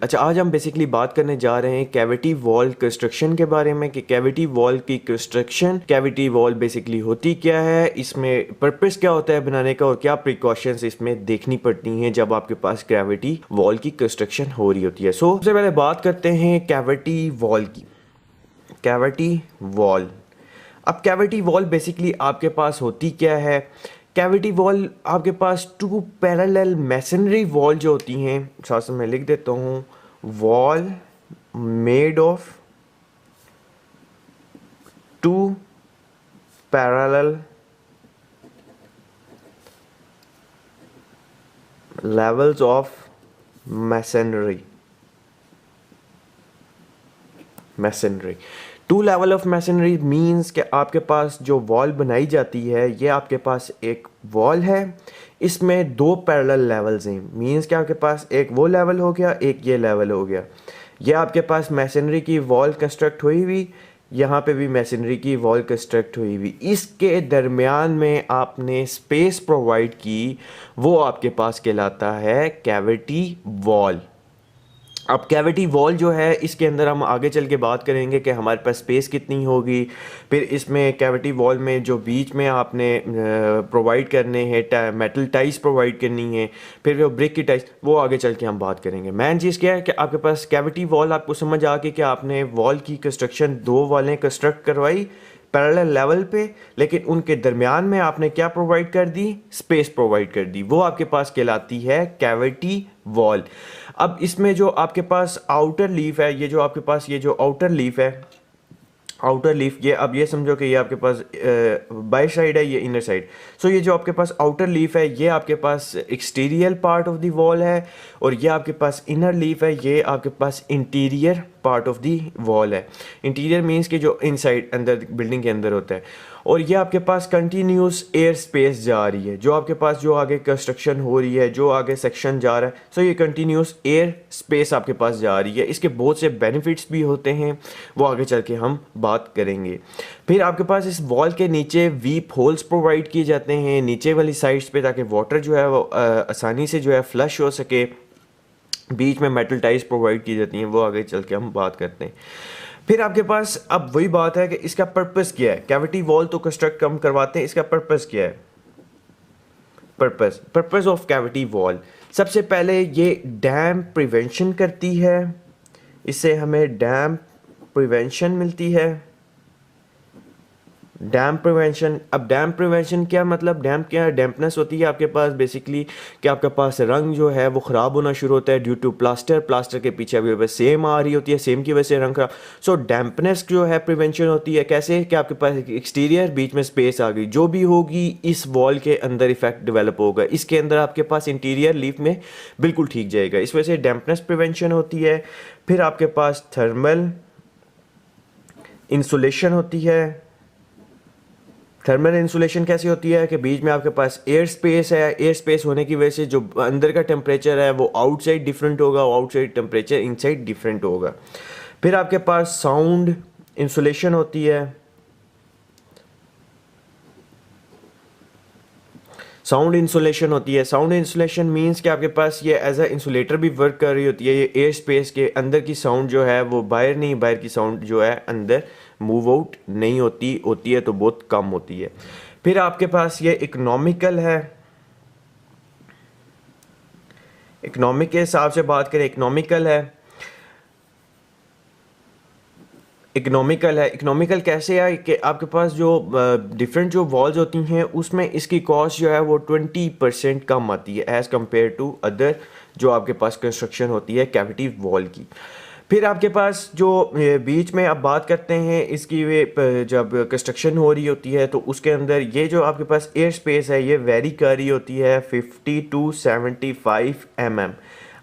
अच्छा, आज हम बेसिकली बात करने जा रहे हैं कैविटी वॉल कंस्ट्रक्शन के बारे में कि कैविटी वॉल की कंस्ट्रक्शन, कैविटी वॉल बेसिकली होती क्या है, इसमें पर्पस क्या होता है बनाने का और क्या प्रिकॉशंस इसमें देखनी पड़ती हैं जब आपके पास कैविटी वॉल की कंस्ट्रक्शन हो रही होती है। सबसे पहले बात करते हैं कैविटी वॉल की। कैविटी वॉल, अब कैविटी वॉल बेसिकली आपके पास होती क्या है? कैविटी वॉल आपके पास टू पैरेलल मैसनरी वॉल जो होती हैं, साथ में मैं लिख देता हूँ, wall made of two parallel levels of masonry. Masonry, two level of masonry means कि आपके पास जो वॉल बनाई जाती है, ये आपके पास एक वॉल है, इसमें दो पैरेलल लेवल्स हैं। मीन्स कि आपके पास एक वो लेवल हो गया, एक ये लेवल हो गया। ये आपके पास मैसनरी की वॉल कंस्ट्रक्ट हुई हुई, यहाँ पे भी मैसनरी की वॉल कंस्ट्रक्ट हुई हुई, इसके दरमियान में आपने स्पेस प्रोवाइड की, वो आपके पास कहलाता है कैविटी वॉल। अब कैविटी वॉल जो है, इसके अंदर हम आगे चल के बात करेंगे कि हमारे पास स्पेस कितनी होगी। फिर इसमें कैविटी वॉल में जो बीच में आपने प्रोवाइड करने हैं मेटल टाइल्स प्रोवाइड करनी है, फिर वो ब्रिक की टाइल्स, वो आगे चल के हम बात करेंगे। मेन चीज़ क्या है कि आपके पास कैविटी वॉल, आपको समझ आ गई कि आपने वॉल की कंस्ट्रक्शन दो वॉलें कंस्ट्रक्ट करवाई पैरेलल लेवल पे, लेकिन उनके दरमियान में आपने क्या प्रोवाइड कर दी? स्पेस प्रोवाइड कर दी, वो आपके पास कहलाती है कैविटी वॉल। अब इसमें जो आपके पास आउटर लीफ है, ये जो आपके पास ये जो आउटर लीफ है, आउटर लीफ, ये अब ये समझो कि ये आपके पास बाई साइड है, ये इनर साइड। सो ये जो आपके पास आउटर लीफ है, ये आपके पास exterior part of the wall है, और ये आपके पास इनर लीफ है, ये आपके पास interior part of the wall है। इंटीरियर मीन्स कि जो इनसाइड अंदर बिल्डिंग के अंदर होता है। और ये आपके पास कंटिन्यूस एयर स्पेस जा रही है, जो आपके पास जो आगे कंस्ट्रक्शन हो रही है, जो आगे सेक्शन जा रहा है, सो ये कंटिन्यूस एयर स्पेस आपके पास जा रही है। इसके बहुत से बेनिफिट्स भी होते हैं, वो आगे चल के हम बात करेंगे। फिर आपके पास इस वॉल के नीचे वीप होल्स प्रोवाइड किए जाते हैं नीचे वाली साइड्स पे, ताकि वाटर जो है वो आसानी से जो है फ्लश हो सके। बीच में मेटल टाइल्स प्रोवाइड की जाती हैं, वो आगे चल के हम बात करते हैं। फिर आपके पास अब वही बात है कि इसका पर्पस क्या है। कैविटी वॉल तो कंस्ट्रक्ट हम करवाते हैं, इसका पर्पस क्या है? पर्पस ऑफ कैविटी वॉल, सबसे पहले ये डैम प्रिवेंशन करती है, इससे हमें डैम प्रिवेंशन मिलती है। डैम प्रिवेंशन, अब डैम प्रिवेंशन क्या मतलब? डैम क्या है? डैम्पनेस होती है आपके पास बेसिकली कि आपके पास रंग जो है वो ख़राब होना शुरू होता है ड्यू टू प्लास्टर के पीछे अभी सेम आ रही होती है, सेम की वजह से रंग खराब। सो डैम्पनेस जो है प्रिवेंशन होती है कैसे? कि आपके पास एक्सटीरियर बीच में स्पेस आ गई, जो भी होगी इस वॉल के अंदर इफेक्ट डेवलप होगा, इसके अंदर आपके पास इंटीरियर लीफ में बिल्कुल ठीक जाएगा, इस वजह से डैम्पनेस प्रिवेंशन होती है। फिर आपके पास थर्मल इंसुलेशन होती है। थर्मल इंसुलेशन कैसी होती है कि बीच में आपके पास एयर स्पेस है, एयर स्पेस होने की वजह से जो अंदर का टेम्परेचर है वो आउटसाइड डिफरेंट होगा, आउटसाइड टेम्परेचर इनसाइड डिफरेंट होगा। फिर आपके पास साउंड इंसुलेशन होती है। साउंड इंसुलेशन होती है, साउंड इंसुलेशन मींस कि आपके पास ये एज अ इंसुलेटर भी वर्क कर रही होती है। ये एयर स्पेस के अंदर की साउंड जो है वो बाहर नहीं, बाहर की साउंड जो है अंदर मूव आउट नहीं होती, होती है तो बहुत कम होती है। फिर आपके पास ये इकोनॉमिकल है। इकोनॉमिक के हिसाब से बात करें, इकोनॉमिकल है। इकोनॉमिकल कैसे है कि आपके पास जो डिफरेंट जो वॉल्स होती हैं उसमें इसकी कॉस्ट जो है वो 20% कम आती है एज़ कम्पेयर टू अदर जो आपके पास कंस्ट्रक्शन होती है कैविटी वॉल की। फिर आपके पास जो बीच में अब बात करते हैं इसकी, वे जब कंस्ट्रक्शन हो रही होती है तो उसके अंदर ये जो आपके पास एयर स्पेस है ये वेरी कर रही होती है 50 to 75 mm।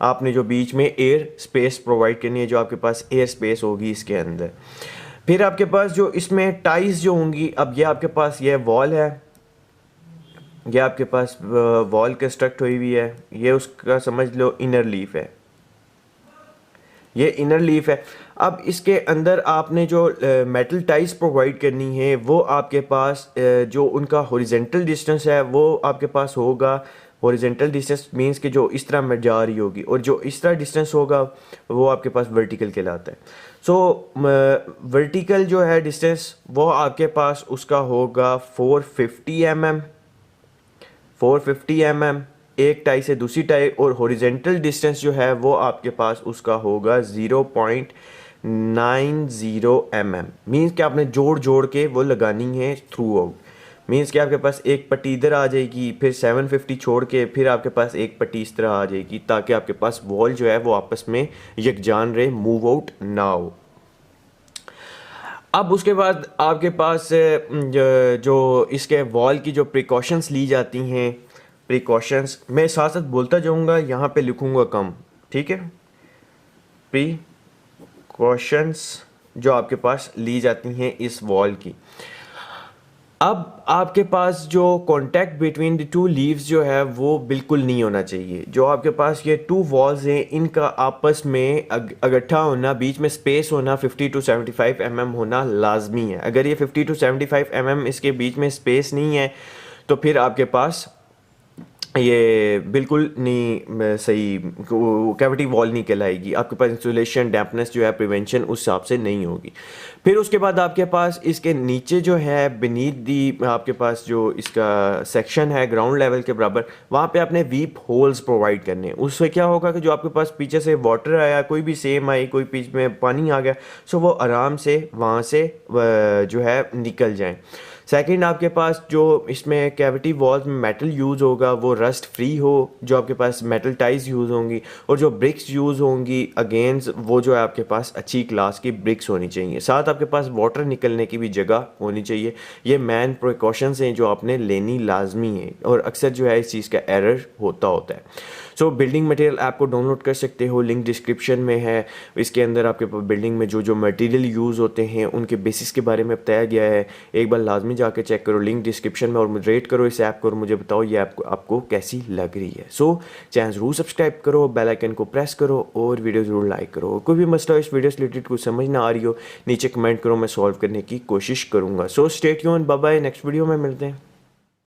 आपने जो बीच में एयर स्पेस प्रोवाइड करनी है, जो आपके पास एयर स्पेस होगी इसके अंदर। फिर आपके पास जो इसमें टाइल्स जो होंगी, अब ये आपके पास ये वॉल है, ये आपके पास वॉल कंस्ट्रक्ट हुई हुई है, ये उसका समझ लो इनर लीफ है, ये इनर लीफ है। अब इसके अंदर आपने जो मेटल टाइल्स प्रोवाइड करनी है वो आपके पास जो उनका हॉरिजेंटल डिस्टेंस है वो आपके पास होगा हॉरिजेंटल डिस्टेंस मींस कि जो इस तरह में जा रही होगी, और जो इस तरह डिस्टेंस होगा वो आपके पास वर्टिकल कहलाता है। सो वर्टिकल जो है डिस्टेंस वो आपके पास उसका होगा 450 mm, 450 mm एक टाई से दूसरी टाई, और हॉरिजेंटल डिस्टेंस जो है वो आपके पास उसका होगा 0.90 mm। मीन्स कि आपने जोड़ जोड़ के वो लगानी है थ्रू आउट। मीन्स कि आपके पास एक पट्टी इधर आ जाएगी, फिर 750 छोड़ के फिर आपके पास एक पट्टी इस तरह आ जाएगी, ताकि आपके पास वॉल जो है वो आपस में यकजान रहे, मूव आउट ना हो। अब उसके बाद आपके पास जो इसके वॉल की जो प्रिकॉशंस ली जाती हैं, प्रिकॉशंस मैं साथ साथ बोलता जाऊंगा, यहाँ पे लिखूंगा कम, ठीक है। प्रिकॉशंस जो आपके पास ली जाती हैं इस वॉल की। अब आपके पास जो contact between the two leaves जो है वो बिल्कुल नहीं होना चाहिए। जो आपके पास ये टू वॉल्स हैं इनका आपस में इकट्ठा होना, बीच में स्पेस होना 50 to 75 mm होना लाजमी है। अगर ये 50 to 75 mm इसके बीच में स्पेस नहीं है तो फिर आपके पास ये बिल्कुल नहीं सही कैविटी वॉल नहीं कहलाएगी। आपके पास इंसुलेशन, डैम्पनेस जो है प्रिवेंशन उस हिसाब से नहीं होगी। फिर उसके बाद आपके पास इसके नीचे जो है बीनीथ दी आपके पास जो इसका सेक्शन है ग्राउंड लेवल के बराबर, वहाँ पे आपने वीप होल्स प्रोवाइड करने। उससे क्या होगा कि जो आपके पास पीछे से वाटर आया, कोई भी सेम आई, कोई बीच में पानी आ गया, सो वो आराम से वहाँ से जो है निकल जाए। सेकंड, आपके पास जो इसमें कैविटी वॉल्स में मेटल यूज़ होगा वो रस्ट फ्री हो, जो आपके पास मेटल टाइज यूज़ होंगी, और जो ब्रिक्स यूज़ होंगी अगेंस्ट वो जो है आपके पास अच्छी क्लास की ब्रिक्स होनी चाहिए। साथ आपके पास वाटर निकलने की भी जगह होनी चाहिए। ये मैन प्रिकॉशंस हैं जो आपने लेनी लाजमी है, और अक्सर जो है इस चीज़ का एरर होता है। सो बिल्डिंग मटेरियल ऐप को डाउनलोड कर सकते हो, लिंक डिस्क्रिप्शन में है। इसके अंदर आपके बिल्डिंग में जो जो मटेरियल यूज़ होते हैं उनके बेसिस के बारे में बताया गया है। एक बार लाजमी जाके चेक करो लिंक डिस्क्रिप्शन में, और रेट करो इस ऐप को और मुझे बताओ ये ऐप आपको कैसी लग रही है। सो चैनल ज़रूर सब्सक्राइब करो, बेल आइकन को प्रेस करो और वीडियो ज़रूर लाइक करो। कोई भी मसला इस वीडियो से रिलेटेड कुछ समझ ना आ रही हो नीचे कमेंट करो, मैं सॉल्व करने की कोशिश करूँगा। So stay tuned, bye bye, next video में मिलते हैं।